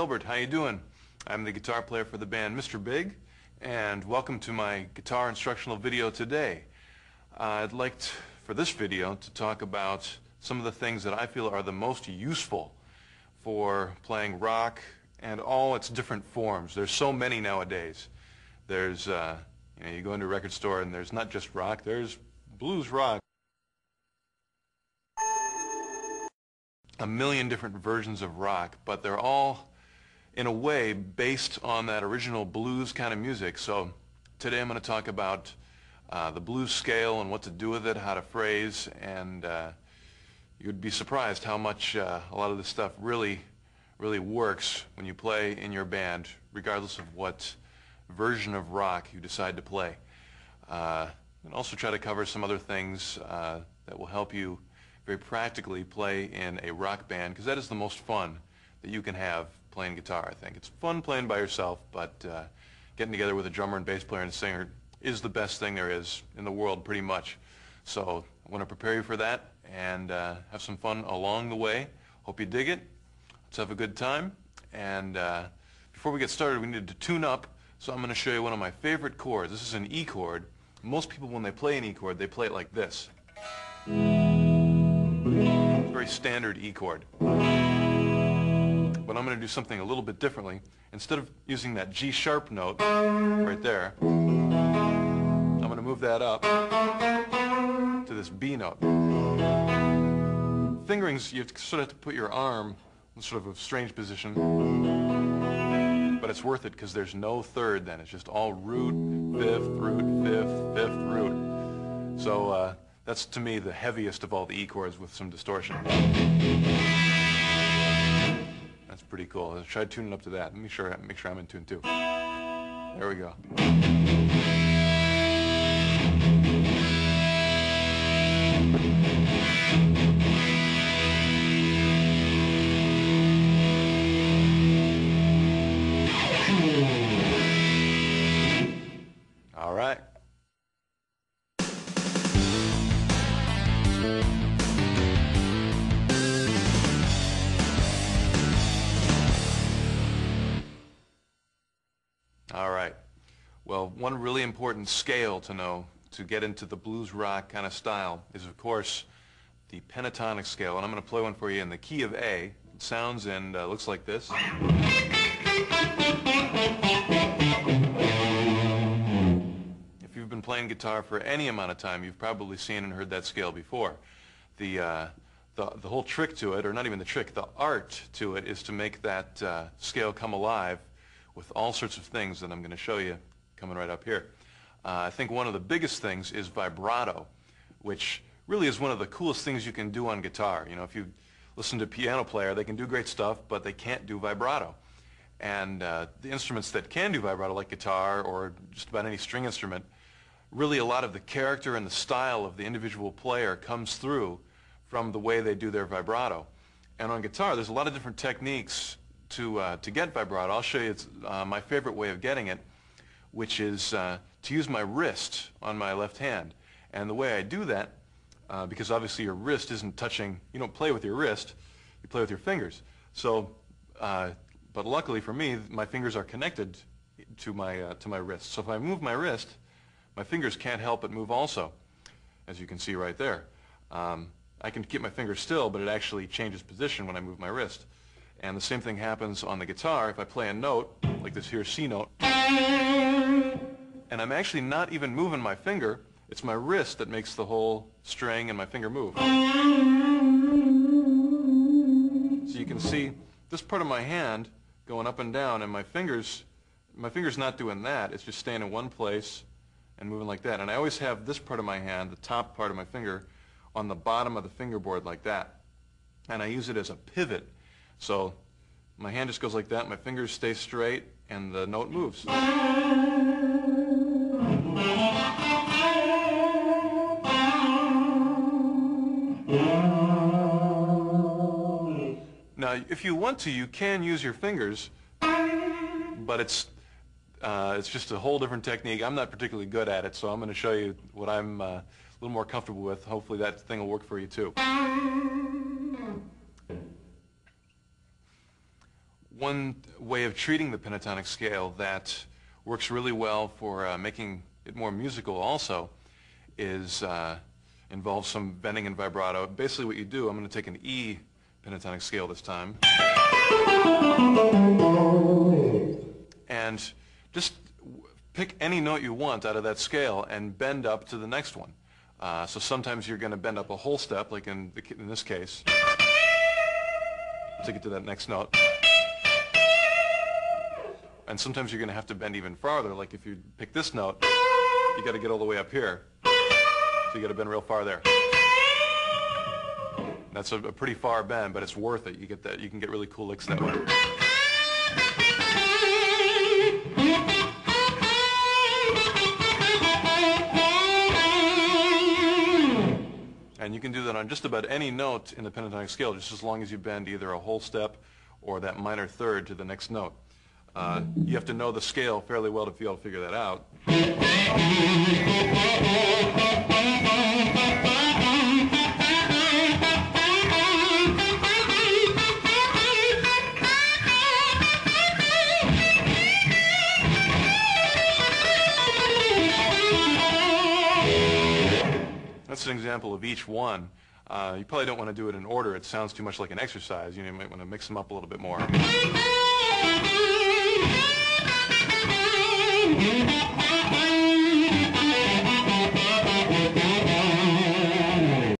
Gilbert. How you doing? I'm the guitar player for the band Mr. Big, and welcome to my guitar instructional video today. I'd like for this video to talk about some of the things that I feel are the most useful for playing rock and all its different forms. There's so many nowadays. There's, you go into a record store and there's not just rock, there's blues rock. A million different versions of rock, but they're all in a way based on that original blues kind of music. So today I'm going to talk about the blues scale and what to do with it, how to phrase, and you'd be surprised how much a lot of this stuff really works when you play in your band, regardless of what version of rock you decide to play. And also try to cover some other things that will help you very practically play in a rock band, because that is the most fun that you can have playing guitar, I think. It's fun playing by yourself, but getting together with a drummer and bass player and a singer is the best thing there is in the world, pretty much. So I want to prepare you for that and have some fun along the way. Hope you dig it. Let's have a good time. And before we get started, we need to tune up, so I'm going to show you one of my favorite chords. This is an E chord. Most people, when they play an E chord, they play it like this. Very standard E chord. But I'm going to do something a little bit differently. Instead of using that G sharp note right there, I'm going to move that up to this B note. Fingerings, you sort of have to put your arm in sort of a strange position, but it's worth it because there's no third then. It's just all root, fifth, root, fifth, fifth, root. So that's, to me, the heaviest of all the E chords with some distortion. That's pretty cool. Let's try tuning up to that. Make sure I'm in tune too. There we go. All right. All right. Well, one really important scale to know to get into the blues rock kind of style is, of course, the pentatonic scale. And I'm going to play one for you in the key of A. It sounds and looks like this. If you've been playing guitar for any amount of time, you've probably seen and heard that scale before. The whole trick to it, or not even the trick, the art to it, is to make that scale come alive with all sorts of things that I'm going to show you coming right up here. I think one of the biggest things is vibrato, which really is one of the coolest things you can do on guitar. You know, if you listen to a piano player, they can do great stuff, but they can't do vibrato. And the instruments that can do vibrato, like guitar or just about any string instrument, really a lot of the character and the style of the individual player comes through from the way they do their vibrato. And on guitar, there's a lot of different techniques to get vibrato. I'll show you my favorite way of getting it, which is to use my wrist on my left hand. And the way I do that, because obviously your wrist isn't touching, you don't play with your wrist, you play with your fingers. So, but luckily for me, my fingers are connected to my wrist. So if I move my wrist, my fingers can't help but move also, as you can see right there. I can keep my fingers still, but it actually changes position when I move my wrist. And the same thing happens on the guitar. If I play a note, like this here C note, and I'm actually not even moving my finger, it's my wrist that makes the whole string and my finger move. So you can see this part of my hand going up and down, and my finger's not doing that. It's just staying in one place and moving like that. And I always have this part of my hand, the top part of my finger, on the bottom of the fingerboard like that. And I use it as a pivot. So my hand just goes like that, my fingers stay straight, and the note moves. Now, if you want to, you can use your fingers, but it's just a whole different technique. I'm not particularly good at it, so I'm going to show you what I'm a little more comfortable with. Hopefully that thing will work for you too. one way of treating the pentatonic scale that works really well for making it more musical also is involves some bending and vibrato. Basically what you do, I'm going to take an E pentatonic scale this time, and just pick any note you want out of that scale and bend up to the next one. So sometimes you're going to bend up a whole step, like in this case, to get to that next note. And sometimes you're going to have to bend even farther, like if you pick this note, you got to get all the way up here. So you got to bend real far there. That's a pretty far bend, but it's worth it. You get that. You can get really cool licks that way. And you can do that on just about any note in the pentatonic scale, just as long as you bend either a whole step or that minor third to the next note. You have to know the scale fairly well to be able to figure that out. That's an example of each one. You probably don't want to do it in order. It sounds too much like an exercise. You might want to mix them up a little bit more.